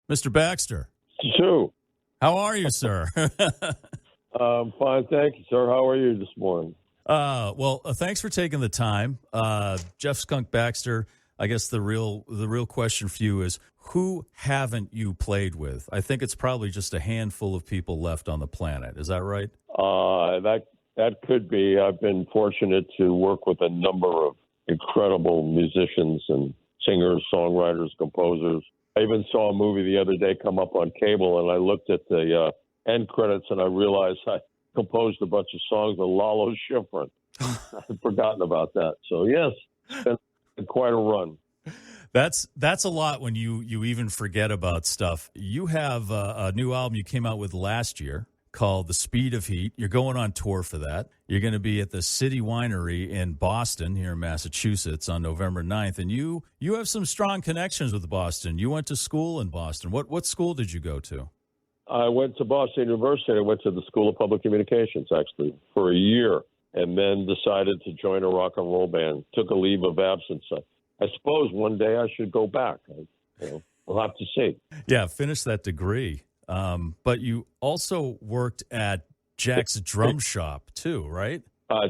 Mr. Baxter. Sue. How are you, sir? Fine, thank you, sir. How are you this morning? Thanks for taking the time. Jeff Skunk Baxter, I guess the real question for you is, who haven't you played with? I think it's probably just a handful of people left on the planet. Is that right? That could be. I've been fortunate to work with a number of incredible musicians and singers, songwriters, composers. I even saw a movie the other day come up on cable, and I looked at the end credits, and I realized I composed a bunch of songs with Lalo Schifrin. I'd forgotten about that. So, yes, it's been quite a run. That's a lot when you even forget about stuff. You have a new album you came out with last year called The Speed of Heat. You're going on tour for that. You're going to be at the City Winery in Boston, here in Massachusetts, on November 9th. And you have some strong connections with Boston. You went to school in Boston. What school did you go to? I went to Boston University. I went to the School of Public Communications, actually, for a year, and then decided to join a rock and roll band. Took a leave of absence. I suppose one day I should go back. We'll have to see. Yeah, finish that degree. But you also worked at Jack's Drum Shop too, right?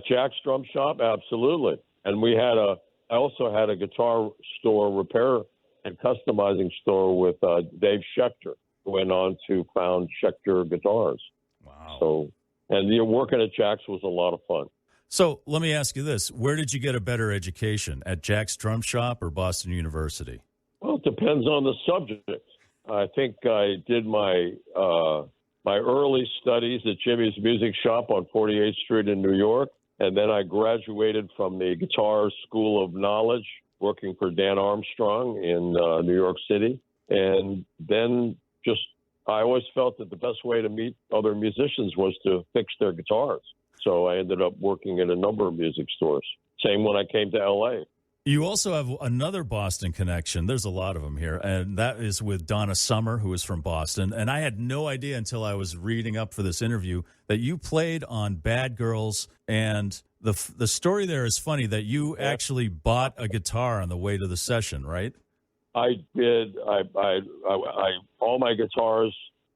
Jack's Drum Shop, absolutely. And I also had a guitar store, repair and customizing store with Dave Schechter, who went on to found Schechter Guitars. Wow. So, and working at Jack's was a lot of fun. So let me ask you this. Where did you get a better education, at Jack's Drum Shop or Boston University? Well, it depends on the subject. I think I did my early studies at Jimmy's Music Shop on 48th Street in New York, and then I graduated from the Guitar School of Knowledge, working for Dan Armstrong in New York City. And then I always felt that the best way to meet other musicians was to fix their guitars. So I ended up working at a number of music stores. Same when I came to L.A. You also have another Boston connection. There's a lot of them here, and that is with Donna Summer, who is from Boston. And I had no idea until I was reading up for this interview that you played on Bad Girls. And the story there is funny that you actually bought a guitar on the way to the session, right? I did. I all my guitars,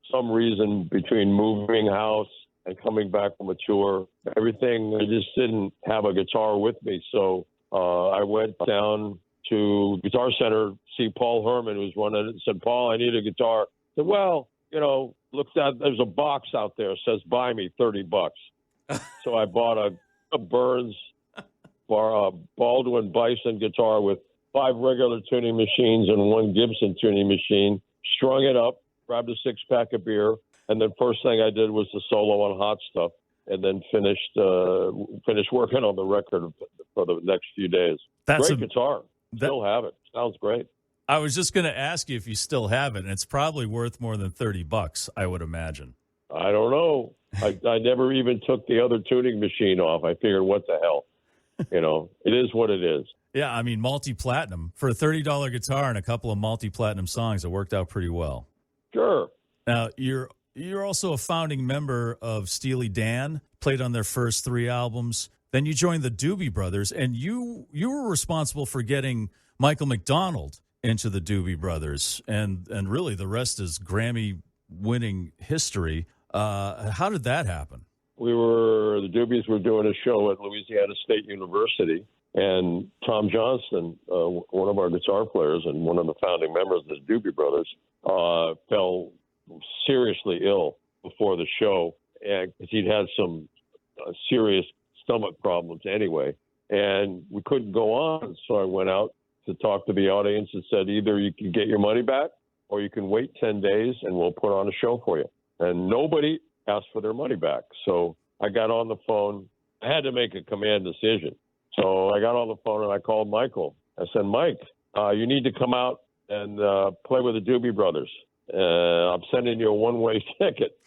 some reason between moving house and coming back from a tour, everything, I just didn't have a guitar with me. So I went down to Guitar Center to see Paul Herman, who was running it, and said, "Paul, I need a guitar." I said, "Well, looks out, there's a box out there, says buy me $30." So I bought a Burns Baldwin Bison guitar with 5 regular tuning machines and 1 Gibson tuning machine, strung it up, grabbed a 6-pack of beer, and then first thing I did was the solo on Hot Stuff, and then finished working on the record for the next few days. Great guitar. Still have it. Sounds great. I was just going to ask you if you still have it, and it's probably worth more than $30, I would imagine. I don't know. I never even took the other tuning machine off. I figured, what the hell? It is what it is. Yeah, I mean, multi-platinum. For a $30 guitar and a couple of multi-platinum songs, it worked out pretty well. Sure. Now, you're also a founding member of Steely Dan, played on their first 3 albums. Then you joined the Doobie Brothers, and you were responsible for getting Michael McDonald into the Doobie Brothers, and really the rest is Grammy-winning history. How did that happen? The Doobies were doing a show at Louisiana State University, and Tom Johnston, one of our guitar players and one of the founding members of the Doobie Brothers, fell seriously ill before the show, because he'd had some serious stomach problems anyway, and we couldn't go on. So I went out to talk to the audience and said, either you can get your money back or you can wait 10 days and we'll put on a show for you. And nobody asked for their money back. So I got on the phone. I had to make a command decision. So I got on the phone and I called Michael. I said, "Mike, you need to come out and play with the Doobie Brothers. I'm sending you a one-way ticket."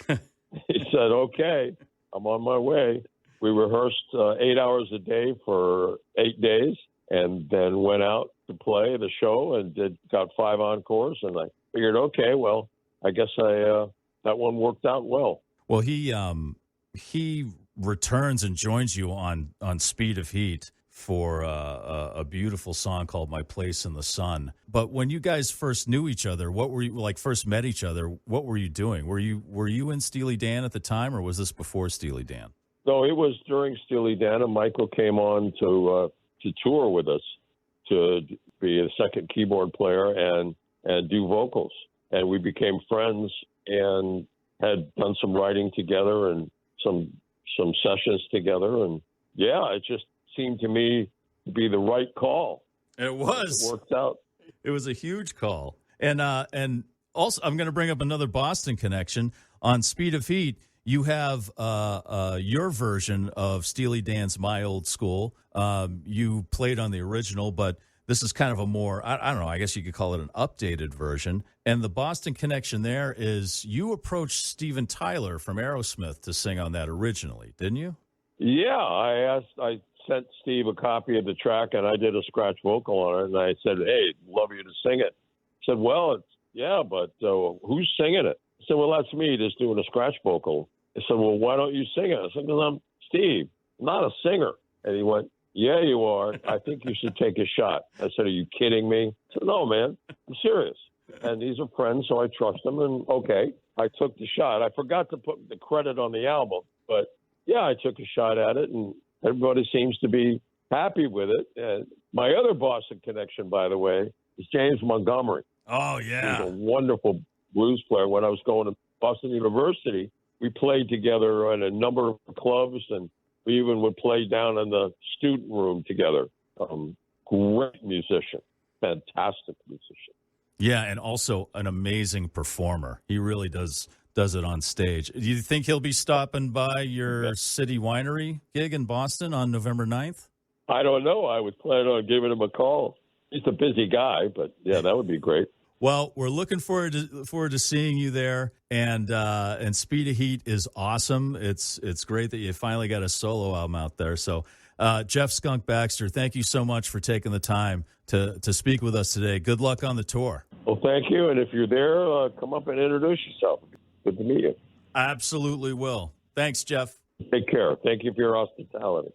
He said, "Okay, I'm on my way." We rehearsed 8 hours a day for 8 days, and then went out to play the show and got 5 encores. And I figured, okay, well, I guess that one worked out well. Well, he returns and joins you on Speed of Heat for a beautiful song called "My Place in the Sun." But when you guys first knew each other, what were you like? First met each other, what were you doing? Were you in Steely Dan at the time, or was this before Steely Dan? No, it was during Steely Dan, and Michael came on to tour with us to be a second keyboard player and do vocals, and we became friends and had done some writing together and some sessions together, and yeah, it just seemed to me to be the right call. It was. It worked out. It was a huge call, and also I'm going to bring up another Boston connection on Speed of Heat. You have your version of Steely Dan's "My Old School." You played on the original, but this is kind of a more, I don't know, I guess you could call it an updated version. And the Boston connection there is you approached Steven Tyler from Aerosmith to sing on that originally, didn't you? Yeah, I sent Steve a copy of the track, and I did a scratch vocal on it, and I said, "Hey, love you to sing it." He said, "Well, but who's singing it?" I said, "Well, that's me just doing a scratch vocal." I said, "Well, why don't you sing it?" I said, "Because I'm Steve, I'm not a singer." And he went, "Yeah, you are. I think you should take a shot." I said, "Are you kidding me?" I said, "No, man, I'm serious." And he's a friend, so I trust him. And okay, I took the shot. I forgot to put the credit on the album, but yeah, I took a shot at it, and everybody seems to be happy with it. And my other Boston connection, by the way, is James Montgomery. Oh, yeah. He's a wonderful blues player. When I was going to Boston University, we played together in a number of clubs, and we even would play down in the student room together. Great musician, fantastic musician. Yeah, and also an amazing performer. He really does it on stage. Do you think he'll be stopping by your City Winery gig in Boston on November 9th? I don't know. I would plan on giving him a call. He's a busy guy, but yeah, that would be great. Well, we're looking forward to seeing you there, and Speed of Heat is awesome. It's great that you finally got a solo album out there. So, Jeff "Skunk" Baxter, thank you so much for taking the time to speak with us today. Good luck on the tour. Well, thank you, and if you're there, come up and introduce yourself. Good to meet you. Absolutely will. Thanks, Jeff. Take care. Thank you for your hospitality.